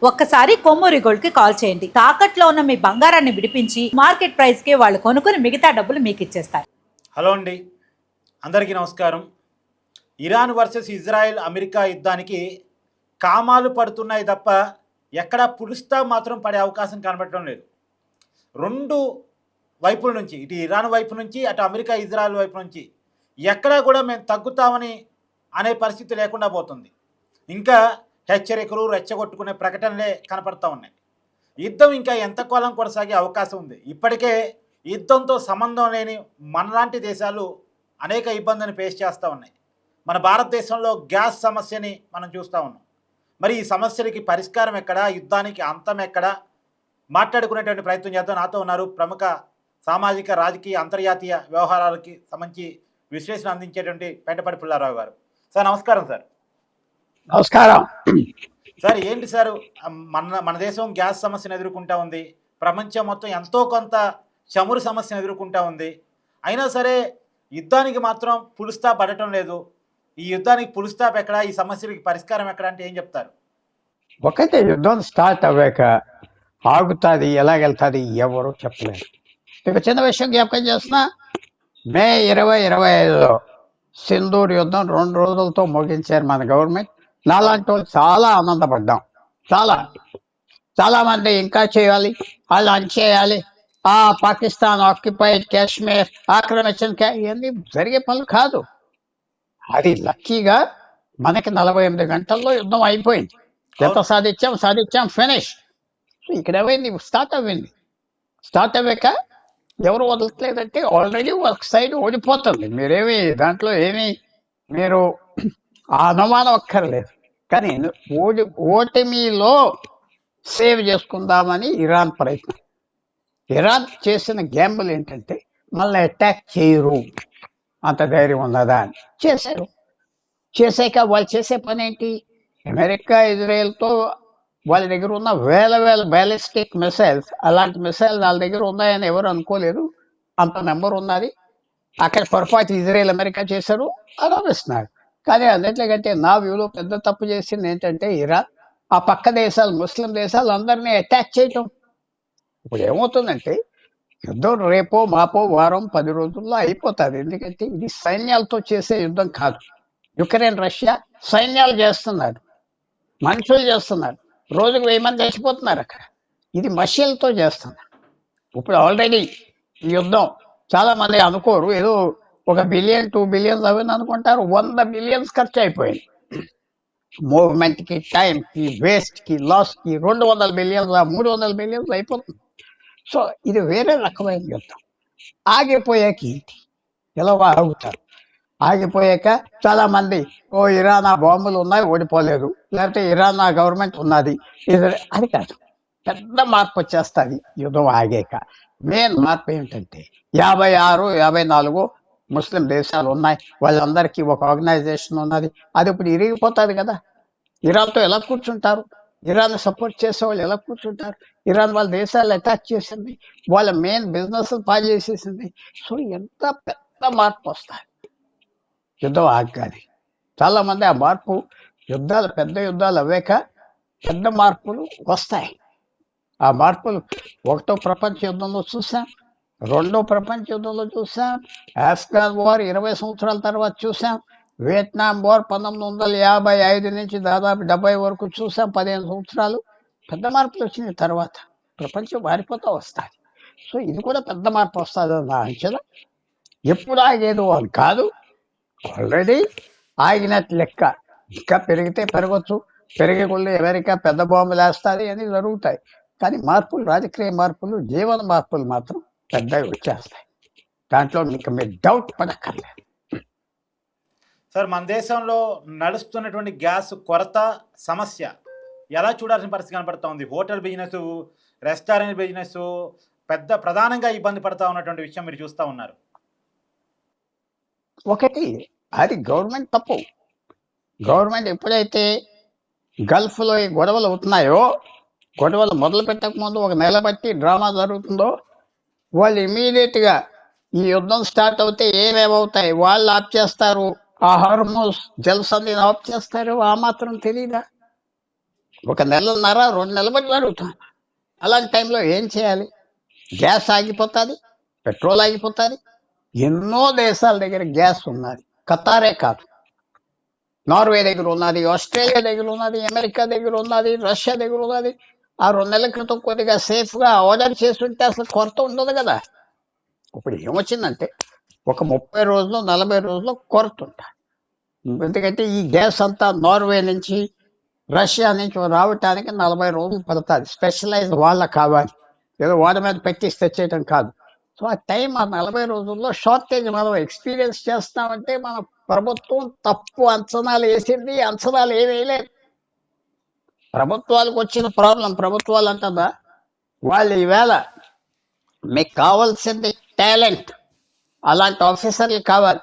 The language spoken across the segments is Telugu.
ఒక్కసారి కొమ్మూరి గోల్డ్ కి కాల్ చేయండి. తాకట్లో ఉన్న మీ బంగారాన్ని విడిపించి మార్కెట్ ప్రైస్ కి వాళ్ళు కొనుక్కుని మిగతా డబ్బులు మీకు ఇచ్చేస్తారు. హలో అండి, అందరికీ నమస్కారం. ఇరాన్ వర్సెస్ ఇజ్రాయెల్ అమెరికా యుద్ధానికి కామాలు పడుతున్నాయి తప్ప ఎక్కడా పులుస్తా మాత్రం పడే అవకాశం కనబడటం లేదు. రెండు వైపుల నుంచి, ఇటు ఇరాన్ వైపు నుంచి, అటు అమెరికా ఇజ్రాయెల్ వైపు నుంచి ఎక్కడా కూడా మేము తగ్గుతామని అనే పరిస్థితి లేకుండా పోతుంది. ఇంకా హెచ్చరికలు, రెచ్చగొట్టుకునే ప్రకటనలే కనపడతా ఉన్నాయి. యుద్ధం ఇంకా ఎంతకాలం కొనసాగే అవకాశం ఉంది. ఇప్పటికే యుద్ధంతో సంబంధం లేని మనలాంటి దేశాలు అనేక ఇబ్బందులను ఫేస్ చేస్తూ ఉన్నాయి. మన భారతదేశంలో గ్యాస్ సమస్యని మనం చూస్తూ ఉన్నాం. మరి ఈ సమస్యలకి పరిష్కారం ఎక్కడా, యుద్ధానికి అంతం ఎక్కడా మాట్లాడుకునేటువంటి ప్రయత్నం చేద్దాం. నాతో ఉన్నారు ప్రముఖ సామాజిక, రాజకీయ, అంతర్జాతీయ వ్యవహారాలకి సంబంధించి విశ్లేషణ అందించేటువంటి పెంటపాటి పుల్లారావు గారు. సార్ నమస్కారం. సార్ నమస్కారం. సార్ ఏంటి సార్, మన దేశం గ్యాస్ సమస్యను ఎదుర్కొంటా ఉంది, ప్రపంచం మొత్తం ఎంతో కొంత చమురు సమస్యను ఎదుర్కొంటా ఉంది. అయినా సరే యుద్ధానికి మాత్రం పులుస్తా పడటం లేదు. ఈ యుద్ధానికి పులుస్టాప్ ఎక్కడ, ఈ సమస్యలకి పరిష్కారం ఎక్కడ అంటే ఏం చెప్తారు? ఒకటే, యుద్ధం స్టార్ట్ అవ్వాక ఆగుతుంది, ఎలాగెళ్తుంది ఎవరు చెప్పలేరు. ఇక చిన్న విషయం జ్ఞాపకం చేసిన, మే 2025లో సింధూర్ యుద్ధం 2 రోజులతో ముగించారు మన గవర్నమెంట్. నాలాంటి వాళ్ళు చాలా ఆనందపడ్డాం. చాలా మంది ఇంకా చేయాలి, వాళ్ళు అన్చేయాలి, పాకిస్తాన్ ఆక్యుపైడ్ కాశ్మీర్ ఆక్రమించిన ఇవన్నీ జరిగే పనులు కాదు. అది లక్కీగా మనకి 48 గంటల్లో యుద్ధం అయిపోయింది. ఎంత సాధించాం ఫినిష్. ఇక్కడ ఏమైంది, స్టార్ట్ అవ్వాక ఎవరు వదలట్లేదంటే ఆల్రెడీ ఒక సైడ్ ఓడిపోతుంది. మీరేమి దాంట్లో మీరు అనుమానం అక్కర్లేదు. కానీ ఓటమిలో సేవ్ చేసుకుందామని ఇరాన్ ప్రయత్నం. ఇరాన్ చేసిన గ్యాంబుల్ ఏంటంటే మళ్ళీ అటాక్ చేయరు, అంత ధైర్యం ఉన్నదా అని చేశాక వాళ్ళు చేసే పని ఏంటి, అమెరికా ఇజ్రాయెల్తో వాళ్ళ దగ్గర ఉన్న వేల బ్యాలిస్టిక్ మిసైల్స్, అలాంటి మిసైల్ వాళ్ళ దగ్గర ఉన్నాయని ఎవరు అనుకోలేదు. అంత నెంబర్ ఉన్నది. అక్కడ పొరపాటు ఇజ్రాయెల్ అమెరికా చేశారు, ఆరోపిస్తున్నారు. కానీ అన్నిటికంటే నా వ్యూలో పెద్ద తప్పు చేసింది ఏంటంటే ఇరాన్ ఆ పక్క దేశాలు, ముస్లిం దేశాలు అందరినీ అటాక్ చేయటం. ఇప్పుడు ఏమవుతుందంటే యుద్ధం రేపో మాపో వారం 10 రోజుల్లో అయిపోతుంది. ఎందుకంటే ఇది సైన్యాలతో చేసే యుద్ధం కాదు. యుక్రెయిన్, రష్యా సైన్యాలు చేస్తున్నారు, మనుషులు చేస్తున్నారు, రోజుకు 1000 మంది చచ్చిపోతున్నారు అక్కడ. ఇది మషిన్లతో చేస్తున్నారు. ఇప్పుడు ఆల్రెడీ ఈ యుద్ధం చాలా మంది అనుకోరు, ఏదో 1 బిలియన్ 2 బిలియన్స్ అవన్నీ అనుకుంటారు. 100 బిలియన్స్ ఖర్చు అయిపోయింది. మూవ్మెంట్కి, టైంకి, వేస్ట్కి, లాస్కి 200 బిలియన్స్ 300 బిలియన్స్ అయిపోతుంది. సో ఇది వేరే రకమైన యుద్ధం. ఆగిపోయాక ఎలా ఆగుతారు? ఆగిపోయాక చాలా మంది ఇరాన్ బాంబులు ఉన్నాయి, ఓడిపోలేదు, లేకపోతే ఇరాన్ గవర్నమెంట్ ఉన్నది, అది కాదు. పెద్ద మార్పు వచ్చేస్తుంది యుద్ధం ఆగాక. మెయిన్ మార్పు ఏంటంటే 56, 54 ముస్లిం దేశాలు ఉన్నాయి, వాళ్ళందరికీ ఒక ఆర్గనైజేషన్ ఉన్నది. అది ఇప్పుడు ఇరిగిపోతుంది కదా. ఇరాన్తో ఎలా కూర్చుంటారు? ఇరాన్ సపోర్ట్ చేసే వాళ్ళు ఎలా కూర్చుంటారు? ఇరాన్ వాళ్ళ దేశాలు అటాక్ చేసింది, వాళ్ళ మెయిన్ బిజినెస్ పాడు చేసేసింది. సో ఎంత పెద్ద మార్పు వస్తుంది యుద్ధం ఆగాలి. చాలా మంది ఆ మార్పు, పెద్ద యుద్ధాలు అవ్వాక పెద్ద మార్పులు వస్తాయి. ఆ మార్పులు 1వ ప్రపంచ యుద్ధంలో చూసాం, 2వ ప్రపంచ యుద్ధంలో చూసాం, ఆఫ్ఘన్ వార్ 20 సంవత్సరాల తర్వాత చూసాం, వియత్నాం వార్ 1955 నుంచి దాదాపు 70 వరకు చూసాం. 15 సంవత్సరాలు పెద్ద మార్పులు వచ్చిన తర్వాత ప్రపంచం మారిపోతూ వస్తుంది. సో ఇది కూడా పెద్ద మార్పు వస్తుంది నా అంచనా. ఎప్పుడు ఆగేది అని కాదు, ఆల్రెడీ ఆగినట్టు లెక్క. ఇంకా పెరిగితే పెరగచ్చు, పెరిగకుండా అమెరికా పెద్ద బాంబులు వేస్తుంది అని జరుగుతాయి. కానీ మార్పులు, రాజకీయ మార్పులు, జీవన మార్పులు మాత్రం పెద్దగా వచ్చేస్తాయి. దాంట్లో మీకు మీరు డౌట్ పడక్కర్లేదు. సార్, మన దేశంలో నడుస్తున్నటువంటి గ్యాస్ కొరత సమస్య ఎలా చూడాల్సిన పరిస్థితి కనపడతా ఉంది? హోటల్ బిజినెస్, రెస్టారెంట్ బిజినెస్ ప్రధానంగా ఇబ్బంది పడతా ఉన్నటువంటి విషయం మీరు చూస్తూ ఉన్నారు. ఒకటి, అది గవర్నమెంట్ తప్పు. గవర్నమెంట్ ఎప్పుడైతే గల్ఫ్లో ఈ గొడవలు అవుతున్నాయో, గొడవలు మొదలు పెట్టక ముందు 1 నెల బట్టి డ్రామా జరుగుతుందో, వాళ్ళు ఇమీడియట్గా ఈ యుద్ధం స్టార్ట్ అవుతే ఏమేమవుతాయి వాళ్ళు ఆప్ చేస్తారు. ఆ హార్మోస్ జలసంధిని ఆఫ్ చేస్తారు. ఆ మాత్రం తెలీదా? ఒక నెలన్నర 2 నెలల బట్టి జరుగుతుంది. అలాంటి టైంలో ఏం చేయాలి? గ్యాస్ ఆగిపోతుంది, పెట్రోల్ ఆగిపోతుంది. ఎన్నో దేశాల దగ్గర గ్యాస్ ఉన్నది, ఖతారే కాదు, నార్వే దగ్గర ఉన్నది, ఆస్ట్రేలియా దగ్గర ఉన్నది, అమెరికా దగ్గర ఉన్నది, రష్యా దగ్గర ఉన్నది. ఆ 2 నెలల క్రితం కొద్దిగా సేఫ్గా ఆర్డర్ చేస్తుంటే అసలు కొరత ఉండదు కదా. ఇప్పుడు ఏమొచ్చిందంటే ఒక 30 రోజులు 40 రోజులు కొరత ఉంటాయి. ఎందుకంటే ఈ గ్యాస్ అంతా నార్వే నుంచి రష్యా నుంచి రావటానికి 40 రోజులు పడుతుంది. స్పెషలైజ్ వాళ్ళకి కావాలి, ఏదో వాళ్ళ మీద పెట్టి తెచ్చేయటం కాదు. సో ఆ టైం, ఆ 40 రోజుల్లో షార్టేజ్ మనం ఎక్స్పీరియన్స్ చేస్తామంటే మన ప్రభుత్వం తప్పు అంచనాలు వేసింది. అంచనాలు ఏమీ వేయలేదు. ప్రభుత్వాలకు వచ్చిన ప్రాబ్లం, ప్రభుత్వాలు అంటుందా, వాళ్ళు ఈవేళ మీకు కావాల్సింది టాలెంట్, అలాంటి ఆఫీసర్లు కావాలి,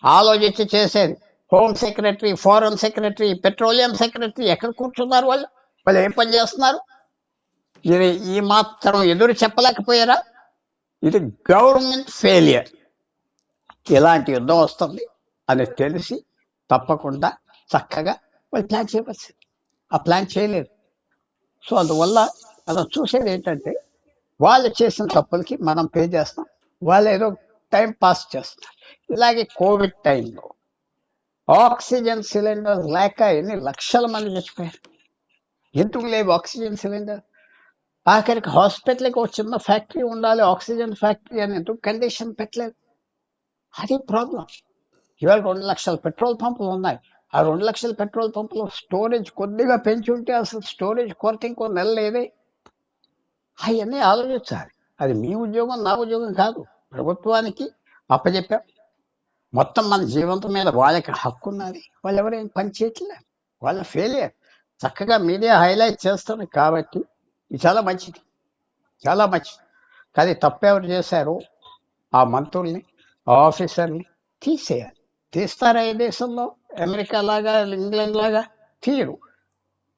ఆలోచించి చేసేది. Home secretary, foreign secretary, petroleum secretary ఎక్కడ కూర్చున్నారు? వాళ్ళు ఏం పని చేస్తున్నారు? ఇది ఈ మాత్రం ఎదురు చెప్పలేకపోయారా? ఇది గవర్నమెంట్ ఫెయిలియర్. ఇలాంటి యుద్ధం వస్తుంది అని తెలిసి తప్పకుండా చక్కగా వాళ్ళు ప్లాన్ చేయవచ్చు. ఆ ప్లాన్ చేయలేదు. సో అందువల్ల మనం చూసేది ఏంటంటే వాళ్ళు చేసిన తప్పులకి మనం పే చేస్తాం, వాళ్ళు ఏదో టైం పాస్ చేస్తారు. ఇలాగే కోవిడ్ టైంలో ఆక్సిజన్ సిలిండర్ లేక ఎన్ని లక్షల మంది చచ్చిపోయారు. ఎందుకు లేవు ఆక్సిజన్ సిలిండర్? ఆఖరికి హాస్పిటల్కి ఒక చిన్న ఫ్యాక్టరీ ఉండాలి, ఆక్సిజన్ ఫ్యాక్టరీ అని ఎందుకు కండిషన్ పెట్టలేదు? అది ప్రాబ్లం. ఇవాళ 2 లక్షల పెట్రోల్ పంపులు ఉన్నాయి. ఆ 2 లక్షల పెట్రోల్ పంపులో స్టోరేజ్ కొద్దిగా పెంచి ఉంటే అసలు స్టోరేజ్ కొరత ఇంకో నెల లేదే. అవన్నీ ఆలోచించాలి. అది మీ ఉద్యోగం, నా ఉద్యోగం కాదు. ప్రభుత్వానికి అప్పచెప్పాం, మొత్తం మన జీవితం మీద వాళ్ళకి హక్కు ఉన్నది. వాళ్ళు ఎవరేం పని చేయట్లేదు, వాళ్ళ ఫెయిలియర్. చక్కగా మీడియా హైలైట్ చేస్తుంది కాబట్టి ఇది చాలా మంచిది, చాలా మంచిది. కానీ తప్పెవరు చేశారు? ఆ మంత్రుల్ని, ఆ ఆఫీసర్ని తీసేయాలి. తీస్తారా ఈ దేశంలో? అమెరికా లాగా, ఇంగ్లాండ్ లాగా తీయరు.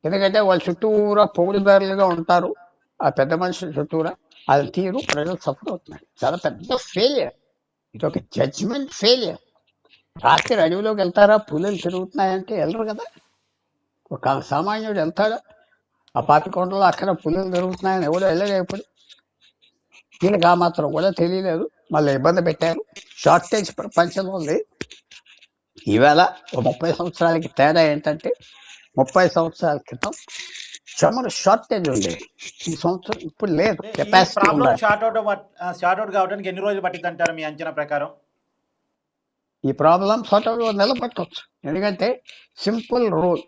ఎందుకంటే వాళ్ళు చుట్టూరా పొగుడుదారులుగా ఉంటారు, ఆ పెద్ద మనుషుల చుట్టూరా. అది తీరు, ప్రజలు సఫర్ అవుతున్నారు. చాలా పెద్ద ఫెయిలియర్. ఇది ఒక జడ్జిమెంట్ ఫెయిలియర్. రాత్రి అడవిలోకి వెళ్తారా? పులులు తిరుగుతున్నాయంటే వెళ్ళరు కదా. ఒక సామాన్యుడు వెళ్తాడా? ఆ పాపికొండలో అక్కడ పులులు తిరుగుతున్నాయని ఎవడో వెళ్ళలేప్పుడు. వీళ్ళకి ఆ మాత్రం కూడా తెలియలేదు, మళ్ళీ ఇబ్బంది పెట్టారు. షార్టేజ్ ప్రపంచంలో ఉంది. ఈవేళ 30 సంవత్సరాలకి తేడా ఏంటంటే 30 సంవత్సరాల క్రితం చమురు షార్టేజ్ ఉండేది, ఈ సంవత్సరం ఇప్పుడు లేదు. కెపాసిటీ షార్ట్ అవుట్ కావడానికి ఎన్ని రోజులు పట్టింది అంటారు మీ అంచనా ప్రకారం? ఈ ప్రాబ్లం సొంతంగా నిలబెట్టవచ్చు. ఎందుకంటే simple rule,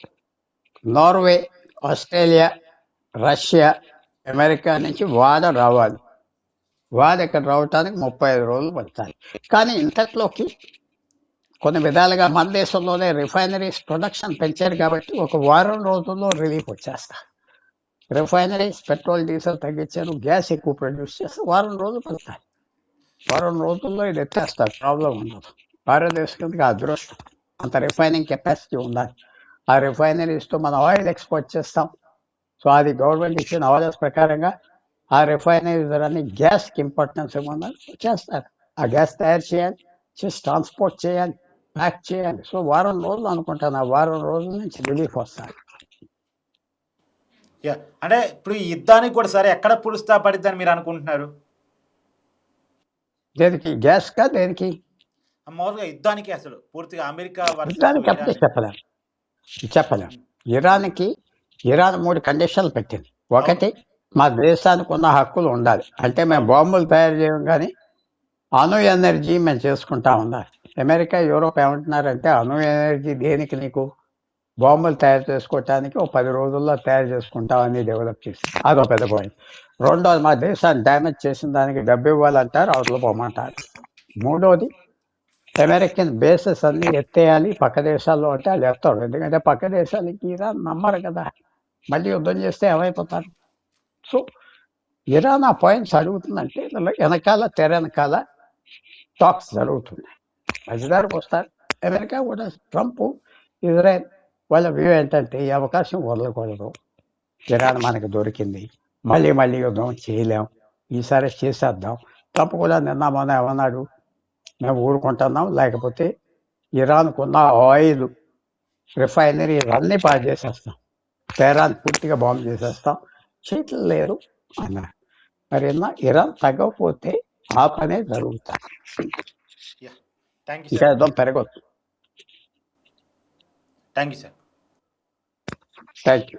Norway, Australia, Russia, America నుంచి వాడ రావాలి. వాడ ఇక్కడ రావటానికి 35 రోజులు పడతాయి. కానీ ఇంతట్లోకి కొన్ని విధాలుగా మన దేశంలోనే రిఫైనరీస్ ప్రొడక్షన్ పెంచారు కాబట్టి ఒక వారం రోజుల్లో రిలీఫ్ వచ్చేస్తా. రిఫైనరీస్ పెట్రోల్ డీజిల్ తగ్గించారు, గ్యాస్ ఎక్కువ ప్రొడ్యూస్ చేస్తే వారం రోజులు పడతాయి. వారం రోజుల్లో ఇది ఎత్తేస్తారు, ప్రాబ్లం ఉండదు. భారతదేశానికి అదృష్టం, అంత రిఫైనింగ్ కెపాసిటీ ఉండాలి. ఆ రిఫైనరీస్తో మనం ఆయిల్ ఎక్స్పోర్ట్ చేస్తాం. సో అది గవర్నమెంట్ ఇచ్చిన ఆర్డర్స్ ప్రకారంగా ఆ రిఫైనరీస్ అన్ని గ్యాస్కి ఇంపార్టెన్స్ ఇవ్వమన్నారు, చేస్తారు. ఆ గ్యాస్ తయారు చేయాలి, చేసి ట్రాన్స్పోర్ట్ చేయాలి, ప్యాక్ చేయాలి. సో వారం రోజులు అనుకుంటాను, ఆ వారం రోజుల నుంచి రిలీఫ్ వస్తారు. అంటే ఇప్పుడు ఈ యుద్ధానికి కూడా సరే ఎక్కడ పులుస్తా పడిద్దని మీరు అనుకుంటున్నారు? దేనికి? గ్యాస్ కా దేనికి? మామూలుగా యుద్ధానికి అసలు పూర్తిగా అమెరికా యుద్ధానికి అప్పుడే చెప్పలేం. ఇరాన్ 3 కండిషన్లు పెట్టింది. ఒకటి, మా దేశానికి ఉన్న హక్కులు ఉండాలి, అంటే మేము బాంబులు తయారు చేయం కానీ అణు ఎనర్జీ మేము చేసుకుంటా ఉండాలి. అమెరికా, యూరోప్ ఏమంటున్నారంటే అణు ఎనర్జీ దేనికి, నీకు బాంబులు తయారు చేసుకోవటానికి 10 రోజుల్లో తయారు చేసుకుంటామని డెవలప్ చేసి, అదో పెద్ద పాయింట్. రెండోది, మా దేశాన్ని డ్యామేజ్ చేసిన దానికి డబ్బు ఇవ్వాలంటారు, అవతల పోమంటారు. మూడోది, అమెరికన్ బేసెస్ అన్ని ఎత్తేయాలి పక్క దేశాల్లో అంటే వాళ్ళు ఎత్తారు. ఎందుకంటే పక్క దేశాలకి ఇరాన్ నమ్మరు కదా, మళ్ళీ యుద్ధం చేస్తే ఏమైపోతారు. సో ఇరాన్ ఆ పాయింట్స్ అడుగుతుందంటే తెర వెనకాల టాక్స్ జరుగుతున్నాయి. మధ్యదారికి వస్తారు. అమెరికా కూడా, ట్రంప్, ఇజ్రాయెల్ వాళ్ళ వ్యూ ఏంటంటే ఈ అవకాశం వదలకూడదు, ఇరాన్ మనకు దొరికింది, మళ్ళీ యుద్ధం చేయలేం, ఈసారి చేసేద్దాం. ట్రంప్ కూడా నిన్న మొన్న ఏమన్నాడు, మేము ఊరుకుంటున్నాం, లేకపోతే ఇరాన్కున్న ఆయిల్ రిఫైనరీ అన్నీ పాడు చేసేస్తాం. తెహరాన్ పూర్తిగా బాంబు చేసేస్తాం, చేతులు లేరు అన్నారు. మరి ఇరాన్ తగ్గకపోతే ఆ పనే జరుగుతుంది, థ్యాంక్ యూ ఇంకా సార్. యుద్ధం పెరగచ్చు. Thank you sir. Thank you.